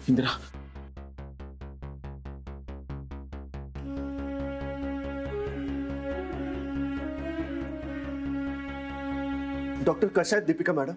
Indira, doctor कशा आहेत Deepika madam?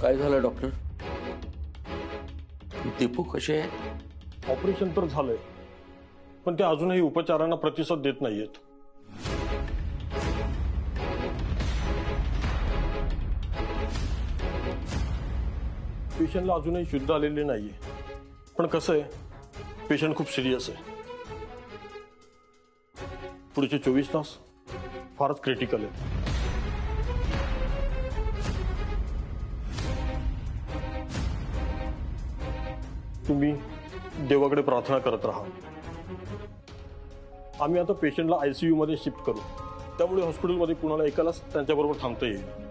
काय झालं डॉक्टर? दीपू कसे आहे? ऑपरेशन तर झालंय, पण ते अजूनही उपचारांना प्रतिसाद देत नाहीयेत. पेशंटला अजूनही शुद्ध आलेले नाहीये, पण कसं आहे, पेशंट खूप सिरियस आहे. पुढचे 24 तास फारच क्रिटिकल आहे. तुम्ही देवाकडे प्रार्थना करत राहा. आम्ही आता पेशंटला ICU मध्ये शिफ्ट करू, त्यामुळे हॉस्पिटलमध्ये कुणाला एकालाच त्यांच्याबरोबर थांबता येईल.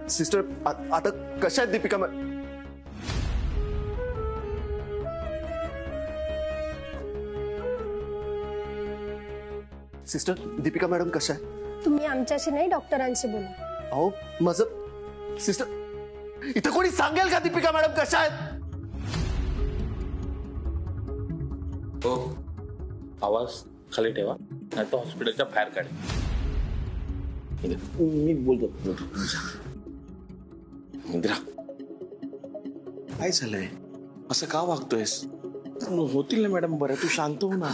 सिस्टर आता कशा आहेत Deepika madam? Sister Deepika madam कशा आहेत? तुम्ही आमच्याशी नाही डॉक्टरांशी बोला. अहो माझं सिस्टर इथं कोणी सांगेल का दीपिका मॅडम कशा आहेत? हो, आवाज खाली ठेवा, नाही तर हॉस्पिटलच्या बाहेर काढेल. मी बोलतो. इंदिरा, काय झालंय? असं का वागतोयस? होतील ना मॅडम बरं, तू शांत हो ना.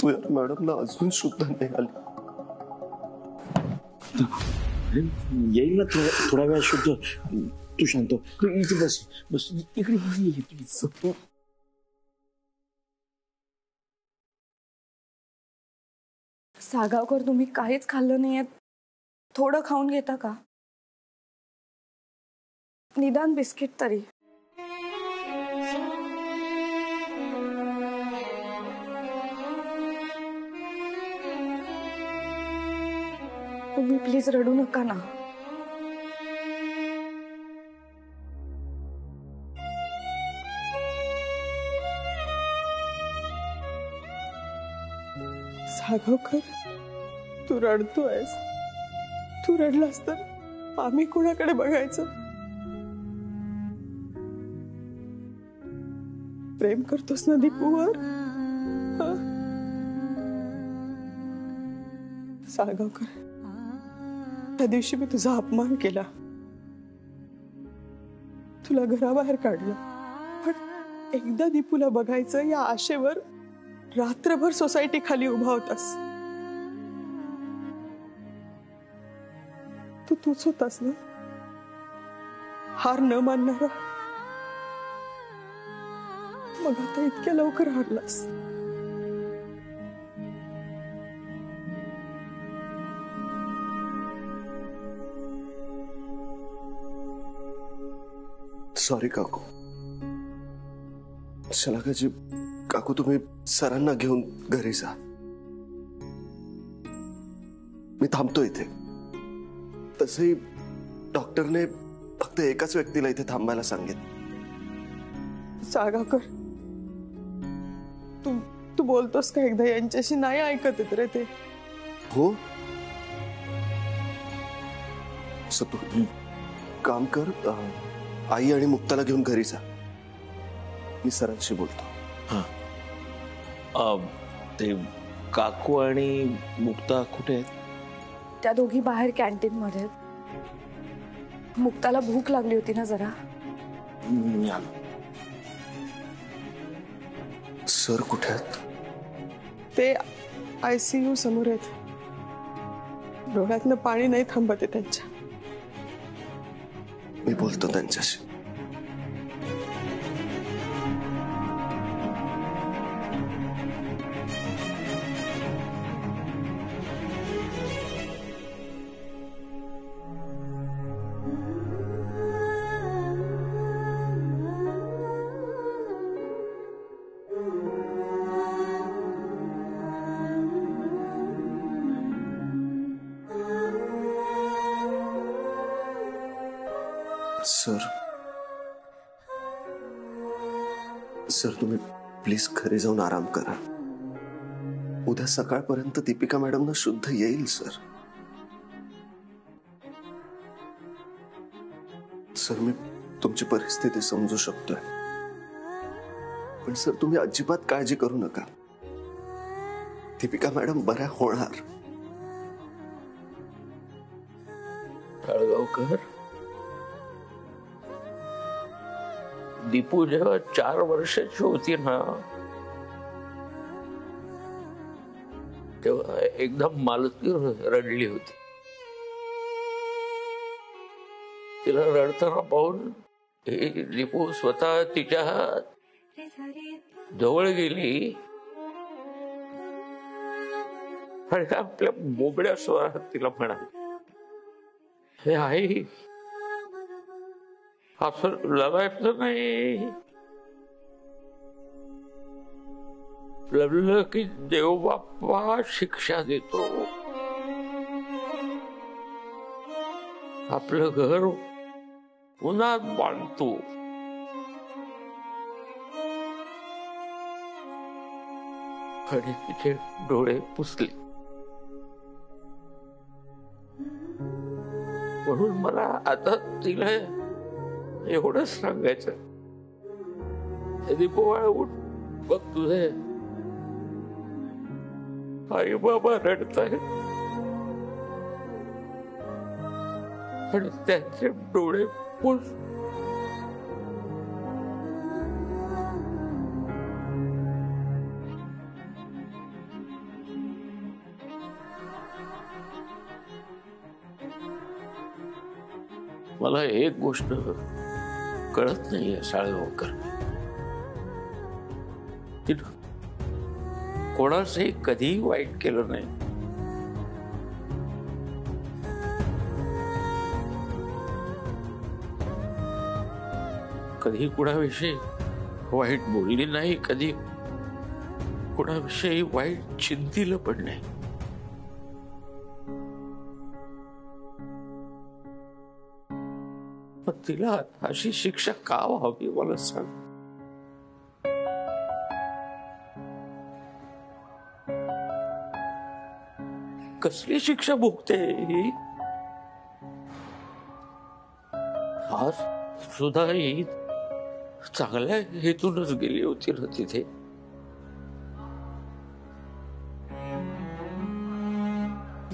तू मॅडम ना अजून शुद्ध नाही आली. येईल ना थोडा वेळ शुद्ध. तू शांत हो. तू इथे बस बस इकडे प्लीज. सागावकर, तुम्ही काहीच खाल्लं नाहीये, थोडं खाऊन घेता का? निदान बिस्किट तरी. तुम्ही प्लीज रडू नका ना. सागावकर, तू रडतोयस. तू रडलास तर आम्ही कोणाकडे बघायचं? प्रेम करतोस ना दीपूवर? सागावकर, त्या दिवशी मी तुझा अपमान केला, तुला घराबाहेर काढलं, पण एकदा दीपूला बघायचं या आशेवर रात्रभर सोसायटी खाली उभा होतास. तूच होतास ना हार न मानणारा? मग आता इतक्या लवकर हारलास? सॉरी काकू. शलाकाजी काकू, तुम्ही सरांना घेऊन घरी जा. मी थांबतो इथे. तसंही डॉक्टरने फक्त एकाच व्यक्तीला इथे थांबायला सांगितलं. सागावकर, तू बोलतोस का एकदा यांच्याशी? नाही ऐकत येत रे ते. हो, तू काम कर, आई आणि मुक्ताला घेऊन घरी जा. मी सरांशी बोलतो. ते काकू आणि मुक्ता कुठे आहेत? त्या दोघी बाहेर कॅन्टीन मध्ये. मुक्ताला भूक लागली होती ना जरा. मी आलो. सर कुठे आहेत? ते ICU समोर आहेत. डोळ्यातनं पाणी नाही थांबत आहे त्यांच्या. मी बोलतो त्यांच्याशी. सर तुम्ही प्लीज घरी जाऊन आराम करा. उद्या सकाळपर्यंत दीपिका मॅडमना शुद्ध येईल सर. सर मी तुमची परिस्थिती समजू शकतोय, पण सर तुम्ही अजिबात काळजी करू नका. दीपिका मॅडम बऱ्या होणार. तळगावकर, दीपू जेव्हा 4 वर्षाची होती ना, तेव्हा एकदम मालती रडली होती. तिला रडताना पाहून दीपू स्वतः तिच्या जवळ गेली आणि आपल्या बोबड्या स्वरात तिला म्हणाली, हे आई, असं लढायचं नाही. लढलं की देव बाप्पा शिक्षा देतो. आपलं घर उन्हात बांधतो. आणि तिचे डोळे पुसले. म्हणून मला आता तिला एवढंच सांगायचं, दीपोवाळ उठ, बघ तुझे आई बाबा रडतायत आणि त्यांचे डोळे पुस. मला एक गोष्ट कळत नाहीये साळगावकर, तिनं कोणाचंही कधीही वाईट केलं नाही. कधी कुणाविषयी वाईट बोलली नाही, कधी कुणाविषयी वाईट चिंतिलं पण नाही. पण तिला अशी शिक्षा का व्हावी मला सांग. कसली शिक्षा भोगते ही? आज सुद्धा ही चांगल्या हेतूनच गेली होती ना तिथे.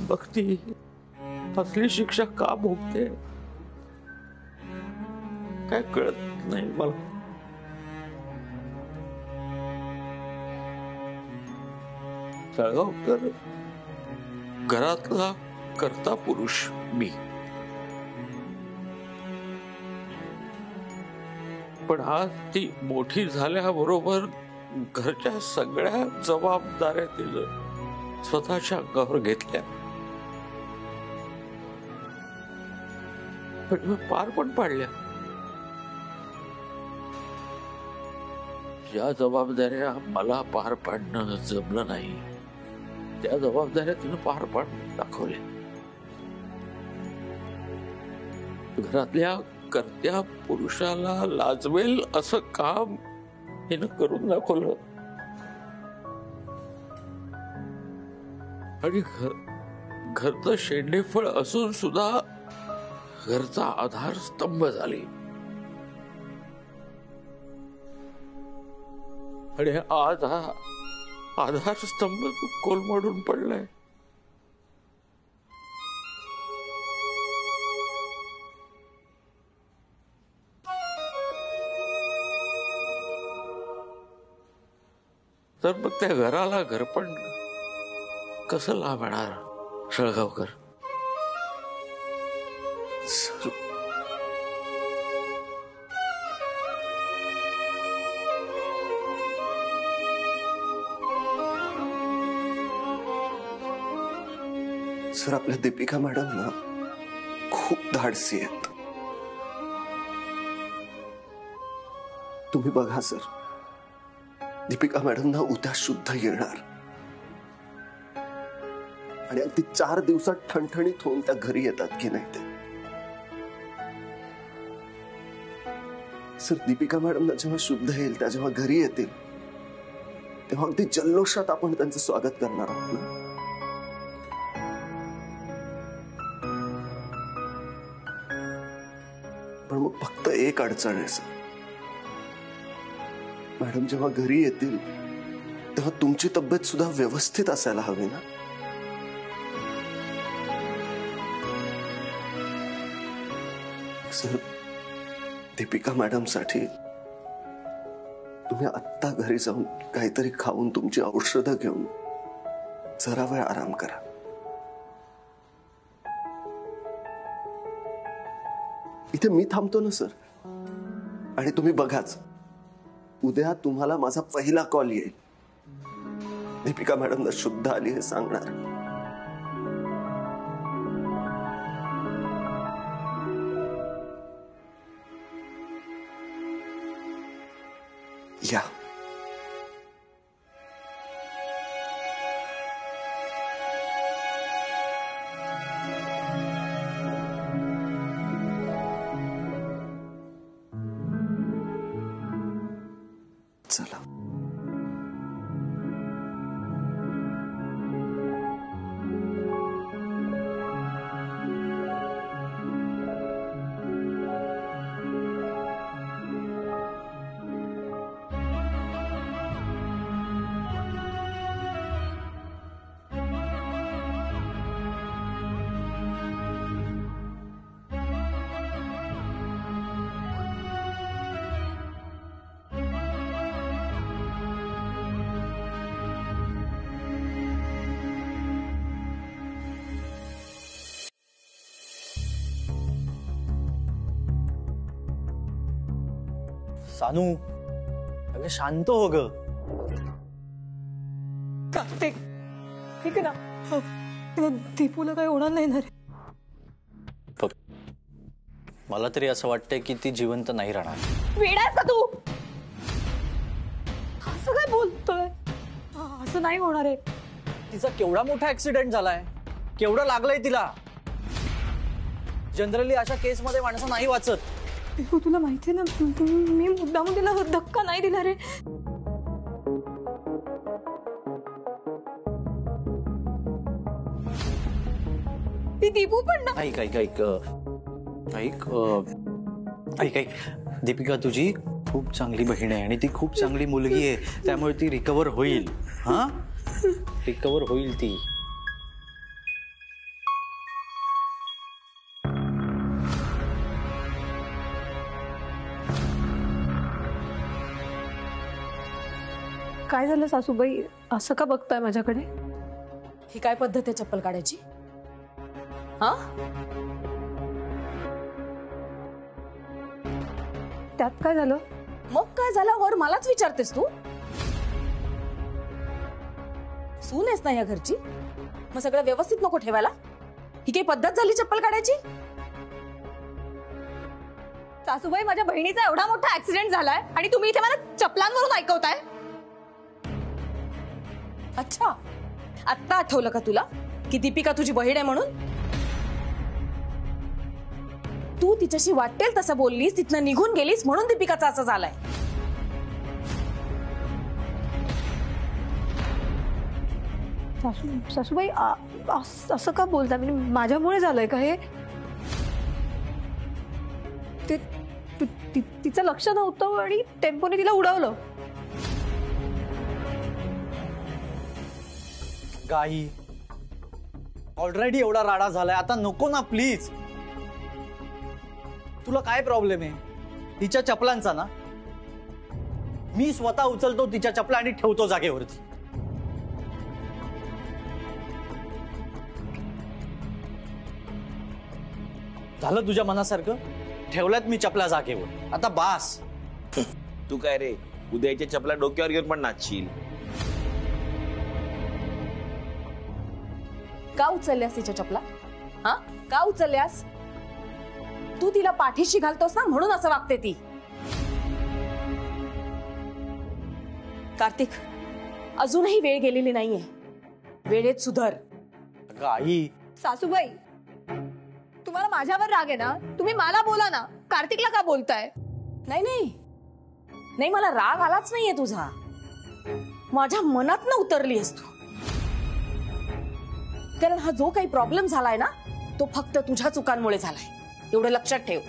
बघती असली शिक्षा का भोगते काय कळत नाही मला. तळगावकर घरातला कर्ता पुरुष मी, पण आज ती मोठी झाल्याबरोबर घरच्या सगळ्या जबाबदाऱ्या तिनं स्वतःच्या अंगावर घेतल्या. पण पार पण पाडल्या. ज्या जबाबदाऱ्या मला पार पाडणं जमलं नाही, त्या जबाबदाऱ्या तिनं पार पाडून दाखवल्या. घरातल्या कर्त्या पुरुषाला लाजवेल असं काम हिनं करून दाखवलं. आणि घरचं शेंडेफळ असून सुद्धा घरचा आधारस्तंभ झाली. आणि आज हा आधारस्तंभ कोलमडून पडलाय. तर मग त्या घराला घरपण कसं लाभ येणार शळगावकर? सर, सर आपल्या दीपिका मॅडम ना खूप धाडसी आहेत. तुम्ही बघा सर, दीपिका मॅडम ना उद्या शुद्ध येणार आणि अगदी 4 दिवसात ठणठणीत होऊन त्या घरी येतात की नाही ते. सर दीपिका मॅडम ना जेव्हा शुद्ध येईल, त्या जेव्हा घरी येतील, तेव्हा अगदी जल्लोषात आपण त्यांचं स्वागत करणार आहोत ना. पण मग फक्त एक अडचण आहे सर, मॅडम जेव्हा घरी येतील तेव्हा तुमची तब्येत सुद्धा व्यवस्थित असायला हवी ना. सर दीपिका मॅडम साठी तुम्ही आत्ता घरी जाऊन काहीतरी खाऊन तुमची औषधं घेऊन जरा वेळ आराम करा. इथे मी थांबतो ना सर, आणि तुम्ही बघाच उद्या तुम्हाला माझा पहिला कॉल येईल, दीपिका मॅडम शुद्ध आली हे सांगणार. या चला. सानू अगं शांत हो ग. कार्तिक ठीक आहे ना, दीपूला काही होणार नाही ना रे? मला तरी असं वाटतंय की ती जिवंत नाही राहणार. वेडायस का तू? असं काय बोलतोय? असं नाही होणार आहे. तिचा केवढा मोठा ऍक्सिडेंट झालाय, केवढं लागलंय तिला. जनरली अशा केस मध्ये माणसं नाही वाचत. तुला माहितीये ना, मी मुद्दाम तिला धक्का नाही दिला रे. ती दीपू पण ना. ऐक ऐक ऐक ऐक ऐक ऐक दीपिका तुझी खूप चांगली बहीण आहे आणि ती खूप चांगली मुलगी आहे, त्यामुळे ती रिकवर होईल. हा रिकवर होईल ती. काय झालं सासूबाई, असं का बघताय माझ्याकडे? ही काय पद्धत आहे चप्पल काढायची? हा, त्यात काय झालं? मग काय झालं वर मलाच विचारतेस तू? सून आहेस ना या घरची, मग सगळं व्यवस्थित नको ठेवायला? ही काही पद्धत झाली चप्पल काढायची? सासूबाई माझ्या बहिणीचा एवढा मोठा ऍक्सिडेंट झालाय आणि तुम्ही इथे मला चपलांवरून ऐकवताय? अच्छा, आत्ता आठवलं का तुला की दीपिका तुझी बहीण आहे म्हणून? तू तिच्याशी वाटेल तसं बोललीस, तिथनं निघून गेलीस म्हणून दीपिकाचा असं झालाय. सासूबाई असं का बोलता? म्हणजे माझ्यामुळे झालंय का हे? तिचं लक्ष नव्हतं आणि टेम्पोने तिला उडवलं. गाई ऑलरेडी एवढा राडा झालाय, आता नको ना प्लीज. तुला काय प्रॉब्लेम आहे? तिच्या चपलांचा ना. मी स्वतः उचलतो तिच्या चपला आणि ठेवतो जागेवरती. झालं तुझ्या मनासारखं? ठेवल्यात मी चपला जागेवर, आता बास. तू काय रे उद्याच्या चपला डोक्यावर घेऊन पण नाचशील? का उचलल्यास तिच्या चपला? हा, का उचलल्यास? तू तिला पाठीशी घालतोस ना, म्हणून असं वागते ती. कार्तिक, अजूनही वेळ गेलेली नाहीये. वेळेत सुधर. अगं आई, सासूबाई, तुम्हाला माझ्यावर राग आहे ना? तुम्ही मला बोला ना, कार्तिकला का बोलताय? नाही नाही नाही, मला राग आलाच नाहीये तुझा. माझ्या मनात न उतरलीयस तू. कारण हा जो काही प्रॉब्लेम झालाय ना, तो फक्त तुझ्या चुकांमुळे झालाय, एवढं लक्षात ठेव.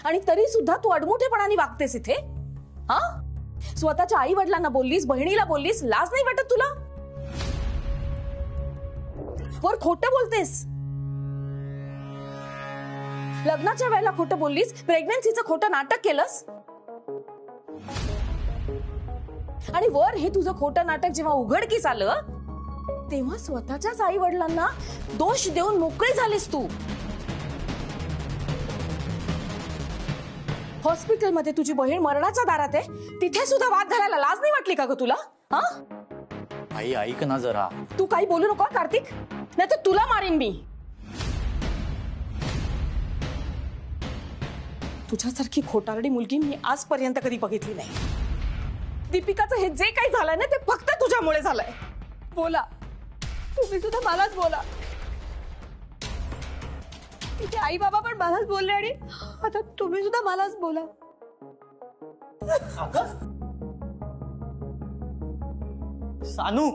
आणि तरी सुद्धा तू अडमुठेपणाने वागतेस इथे. हा, स्वतःच्या आई वडिलांना बोललीस, बहिणीला बोललीस, लाज नाही वाटत तुला? वर खोटं बोलतेस. लग्नाच्या वेळेला खोटं बोललीस, प्रेग्नन्सीचं खोटं नाटक केलंस, आणि वर हे तुझं खोटं नाटक जेव्हा उघडकीस आलं, तेव्हा स्वतःच्याच आई वडिलांना दोष देऊन मोकळी झालीस तू. हॉस्पिटलमध्ये तुझी बहीण मरणाच्या दारात आहे, तिथे सुद्धा वाद घालायला लाज नाही वाटली का ग तुला? हा, आई ऐक ना जरा. तू काही बोलू नको कार्तिक, नाही तर तुला मारेन मी. तुझ्यासारखी खोटारडी मुलगी मी आजपर्यंत कधी बघितली नाही. दीपिकाचं हे जे काही झालंय ना, ते फक्त तुझ्यामुळे झालंय. बोला, तुम्ही सुद्धा मलाच बोला. तिचे आई बाबा पण मलाच बोलले आणि आता तुम्ही सुद्धा मलाच बोला. सानू,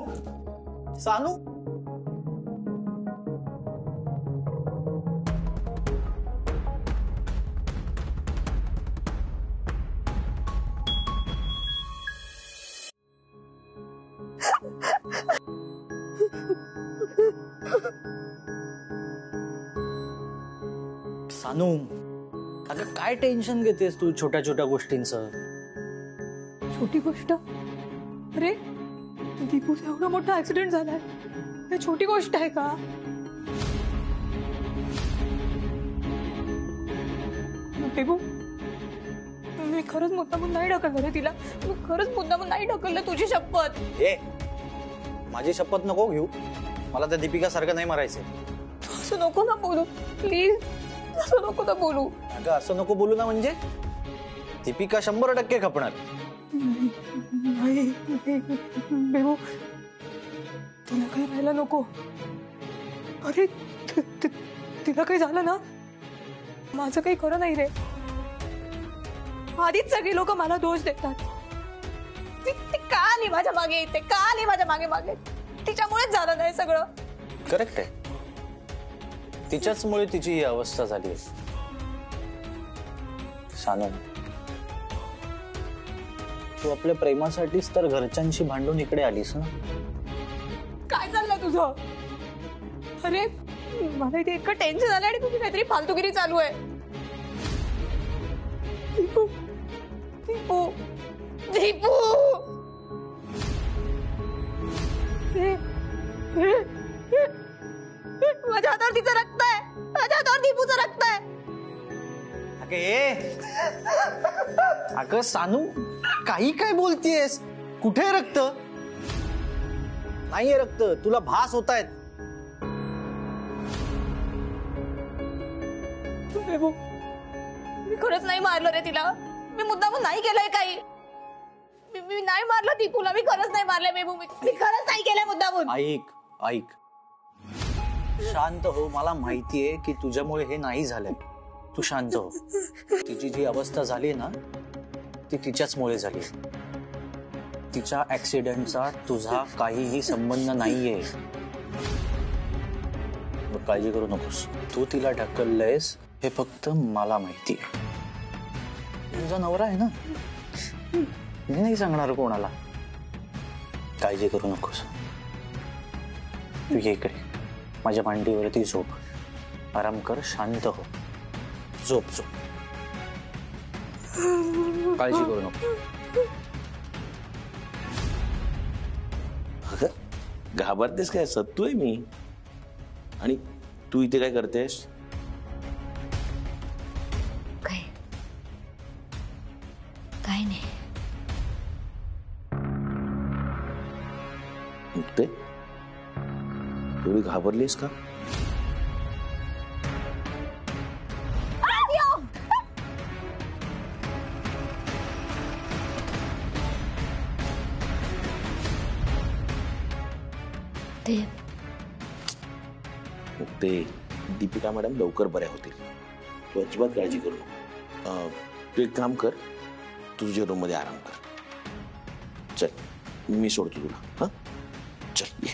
सानू, सानू, अगं काय टेन्शन घेतेस तू छोट्या छोट्या गोष्टींचं? छोटी गोष्ट? अरे दीपूचा एवढा मोठा ऍक्सिडेंट झालाय, हे छोटी गोष्ट आहे का? बेबू, मी खरंच मुद्दामून नाही ढकललं रे तिला. मी खरंच मुद्दामून नाही ढकललं, तुझी शपथ. ए, माझी शपथ नको घेऊ. मला त्या दीपिका सारखं नाही मारायचंय. असं नको ना बोलू प्लीज, असं नको ना बोलू. अगं असं नको बोलू ना, म्हणजे दीपिका 100% खपणार. नाही बेबू, तुला काही राहायला नको. अरे तिला काही झालं ना, माझं काही खरं नाही रे. आधीच सगळी लोक मला दोष देतात. ती का आली माझ्या मागे, ते का आली माझ्या मागे मागे, तिच्यामुळेच झालं नाही सगळं. करेक्ट आहे, तिच्याचमुळे तिची ही अवस्था झाली आहे. सानू, तू आपल्या प्रेमासाठीच तर घरच्यांशी भांडून इकडे आलीस ना. काय चाललंय तुझं? अरे मला इथे इतकं टेन्शन आलं आणि तुझी काहीतरी फालतूगिरी चालू आहे. दीपू, दीपू, दीपू, माझ्या हातावर तिचं रक्त आहे, माझ्या हातावर दीपूचं रक्त आहे. अगं सानू, काही काय बोलतीयस? कुठे रक्त? नाहीये रक्त, तुला भास होतायत. मी खरंच नाही मारलं रे तिला. मी मुद्दामून नाही केलंय काही. मी नाही मारलं दीपूला, मी खरंच नाही मारलंय बेबू. मी खरंच नाही केलंय मुद्दामून. ऐक ऐक, शांत हो. मला माहितीये की तुझ्यामुळे हे नाही झालंय. तू शांत हो. तिची जी अवस्था झाली ना, ती तिच्याचमुळे झाली. तिच्या ऍक्सिडेंटचा तुझा काहीही संबंध नाहीये. काळजी करू नकोस. तू तिला ढकललंयस हे फक्त मला माहितीये. तुझा नवरा आहे ना, मी नाही सांगणार कोणाला. काळजी करू नकोस. तू ये इकडे, माझ्या मांडीवरती झोप. आराम कर, शांत हो. झोप झोप. काळजी करू नको. अगं घाबरतेस काय? सत्तू आहे मी. आणि तू इथे काय करतेस? काय काय नाही. मुक्ते, एवढी घाबरलीस का? ते मुक्ते, दीपिका मॅडम लवकर बऱ्या होतील. तू अजिबात काळजी करू नको. तू एक काम कर, तुझ्या रूम मध्ये आराम कर. चल, मी सोडतो तुला. हा, चल ये.